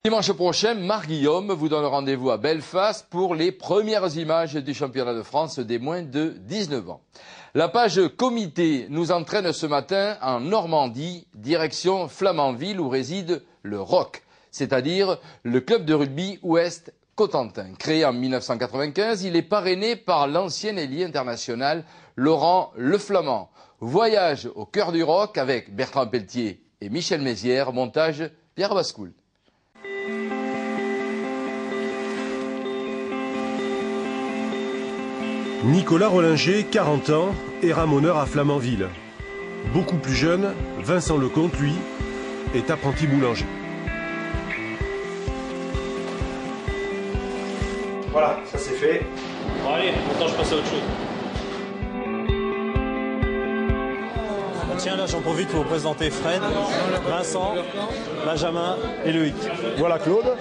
Dimanche prochain, Marc Guillaume vous donne rendez-vous à Belfast pour les premières images du championnat de France des moins de 19 ans. La page comité nous entraîne ce matin en Normandie, direction Flamanville où réside le ROC, c'est-à-dire le club de rugby Ouest Cotentin. Créé en 1995, il est parrainé par l'ancien ailier international Laurent Leflamand. Voyage au cœur du ROC avec Bertrand Pelletier et Michel Mézières, montage Pierre Bascoul. Nicolas Rollinger, 40 ans, est ramoneur à Flamanville. Beaucoup plus jeune, Vincent Lecomte, lui, est apprenti boulanger. Voilà, ça c'est fait. Bon allez, maintenant je passe à autre chose. Tiens, là j'en profite pour vous présenter Fred, Vincent, Benjamin et Loïc. Voilà Claude,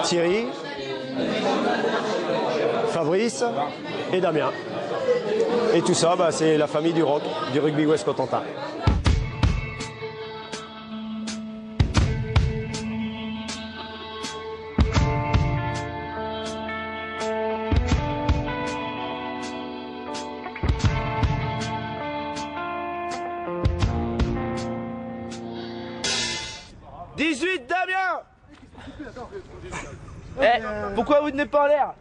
Thierry, Fabrice et Damien. Et tout ça, c'est la famille du ROC, du rugby Ouest Cotentin. Pourquoi vous tenez pas en l'air?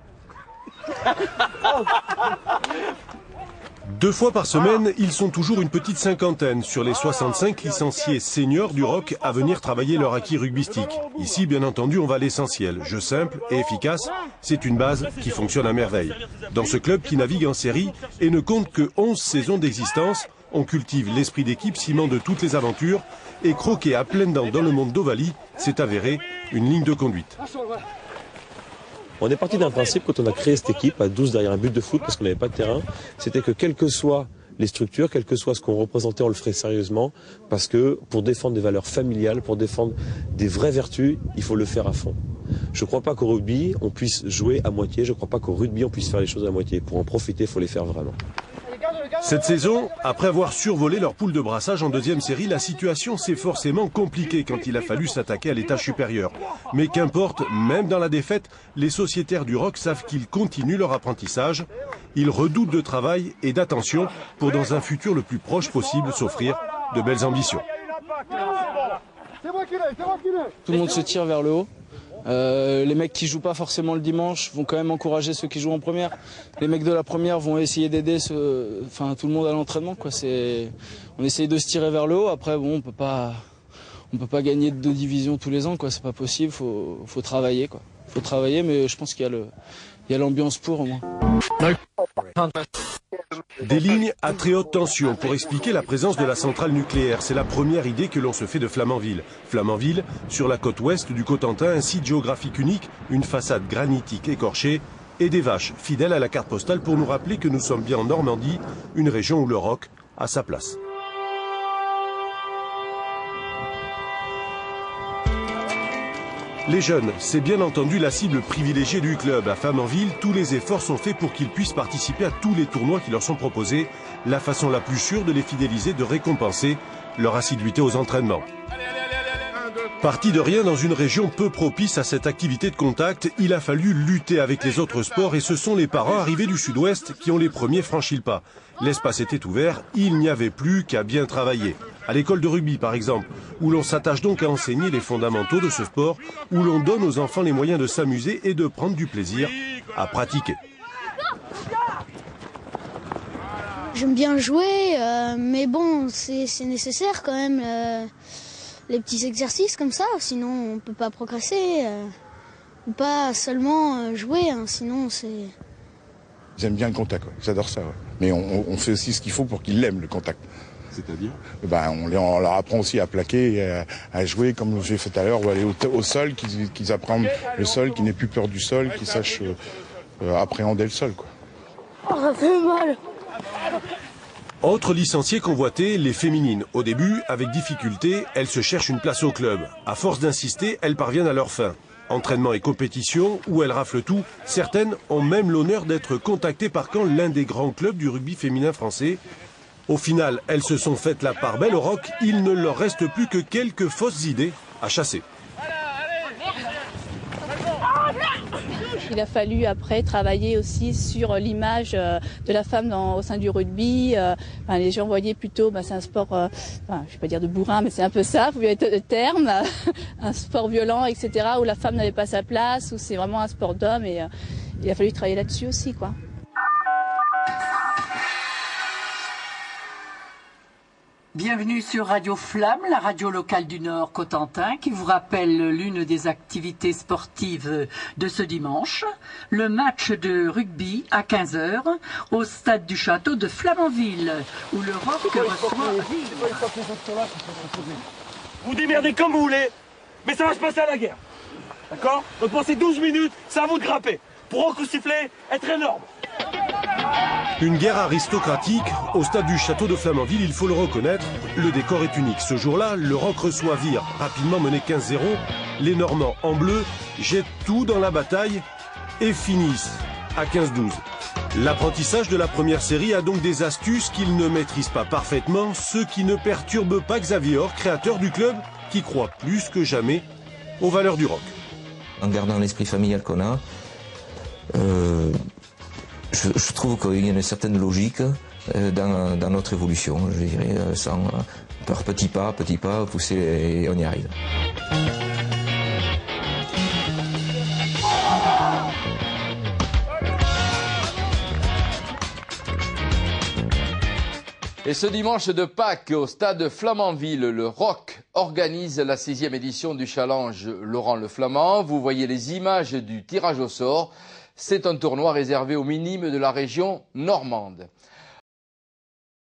2 fois par semaine, ils sont toujours une petite cinquantaine sur les 65 licenciés seniors du ROC à venir travailler leur acquis rugbystique. Ici, bien entendu, on va à l'essentiel. Jeu simple et efficace, c'est une base qui fonctionne à merveille. Dans ce club qui navigue en série et ne compte que 11 saisons d'existence, on cultive l'esprit d'équipe, ciment de toutes les aventures et croquer à pleines dents dans le monde d'Ovalie, c'est avéré une ligne de conduite. On est parti d'un principe quand on a créé cette équipe à 12 derrière un but de foot parce qu'on n'avait pas de terrain, c'était que quelles que soient les structures, quel que soit ce qu'on représentait, on le ferait sérieusement parce que pour défendre des valeurs familiales, pour défendre des vraies vertus, il faut le faire à fond. Je ne crois pas qu'au rugby, on puisse jouer à moitié, je ne crois pas qu'au rugby, on puisse faire les choses à moitié. Pour en profiter, il faut les faire vraiment. Cette saison, après avoir survolé leur poule de brassage en 2e série, la situation s'est forcément compliquée quand il a fallu s'attaquer à l'étage supérieur. Mais qu'importe, même dans la défaite, les sociétaires du ROC savent qu'ils continuent leur apprentissage. Ils redoutent de travail et d'attention pour dans un futur le plus proche possible s'offrir de belles ambitions. Tout le monde se tire vers le haut. Les mecs qui jouent pas forcément le dimanche vont quand même encourager ceux qui jouent en première. Les mecs de la première vont essayer d'aider tout le monde à l'entraînement, quoi. On essaye de se tirer vers le haut. Après, bon, on peut pas gagner de 2 divisions tous les ans, quoi. C'est pas possible. Faut travailler, quoi. Faut travailler, mais je pense qu'il y a l'ambiance pour au moins. Des lignes à très haute tension pour expliquer la présence de la centrale nucléaire. C'est la première idée que l'on se fait de Flamanville. Flamanville, sur la côte ouest du Cotentin, un site géographique unique, une façade granitique écorchée et des vaches fidèles à la carte postale pour nous rappeler que nous sommes bien en Normandie, une région où le ROC a sa place. Les jeunes, c'est bien entendu la cible privilégiée du club. À Flamanville, tous les efforts sont faits pour qu'ils puissent participer à tous les tournois qui leur sont proposés. La façon la plus sûre de les fidéliser, de récompenser leur assiduité aux entraînements. Parti de rien dans une région peu propice à cette activité de contact, il a fallu lutter avec les autres sports et ce sont les parents arrivés du sud-ouest qui ont les premiers franchi le pas. L'espace était ouvert, il n'y avait plus qu'à bien travailler. À l'école de rugby par exemple, où l'on s'attache donc à enseigner les fondamentaux de ce sport, où l'on donne aux enfants les moyens de s'amuser et de prendre du plaisir à pratiquer. J'aime bien jouer, mais bon, c'est nécessaire quand même, les petits exercices comme ça, sinon on ne peut pas progresser. Ou pas seulement jouer, hein, sinon c'est... J'aime bien le contact, ouais. J'adore ça. Ouais. Mais on fait aussi ce qu'il faut pour qu'ils l'aiment, le contact. C'est-à-dire on leur apprend aussi à plaquer, à jouer comme j'ai fait tout à l'heure, ou aller au sol, qu'ils apprennent le sol, qu'ils n'aient plus peur du sol, qu'ils sachent appréhender le sol, quoi. Oh, ça fait mal. Autre licencié convoité, les féminines. Au début, avec difficulté, elles se cherchent une place au club. À force d'insister, elles parviennent à leur fin. Entraînement et compétition, où elles raflent tout, certaines ont même l'honneur d'être contactées par Caen, l'un des grands clubs du rugby féminin français. Au final, elles se sont faites la part belle au ROC, il ne leur reste plus que quelques fausses idées à chasser. Il a fallu après travailler aussi sur l'image de la femme au sein du rugby. Les gens voyaient plutôt, c'est un sport, je ne vais pas dire de bourrin, mais c'est un peu ça, vous être le terme, un sport violent, etc., où la femme n'avait pas sa place, où c'est vraiment un sport d'homme, et il a fallu travailler là-dessus aussi, quoi. Bienvenue sur Radio Flamme, la radio locale du Nord Cotentin, qui vous rappelle l'une des activités sportives de ce dimanche, le match de rugby à 15h au stade du château de Flamanville, où le Roc reçoit... Vous démerdez comme vous voulez, mais ça va se passer à la guerre. D'accord? Donc pendant ces 12 minutes, c'est à vous de grimper. Pour au coup siffler, être énorme. Une guerre aristocratique au stade du château de Flamanville, il faut le reconnaître, le décor est unique. Ce jour-là, le Roc reçoit Vire, rapidement mené 15-0. Les Normands en bleu jettent tout dans la bataille et finissent à 15-12. L'apprentissage de la première série a donc des astuces qu'ils ne maîtrisent pas parfaitement, ce qui ne perturbe pas Xavier Orr, créateur du club, qui croit plus que jamais aux valeurs du Roc. En gardant l'esprit familial qu'on a, je trouve qu'il y a une certaine logique dans notre évolution, je dirais, par petits pas, pousser et on y arrive. Et ce dimanche de Pâques, au stade Flamanville, le Roc organise la 6e édition du challenge Laurent le Flamand. Vous voyez les images du tirage au sort. C'est un tournoi réservé aux minimes de la région normande.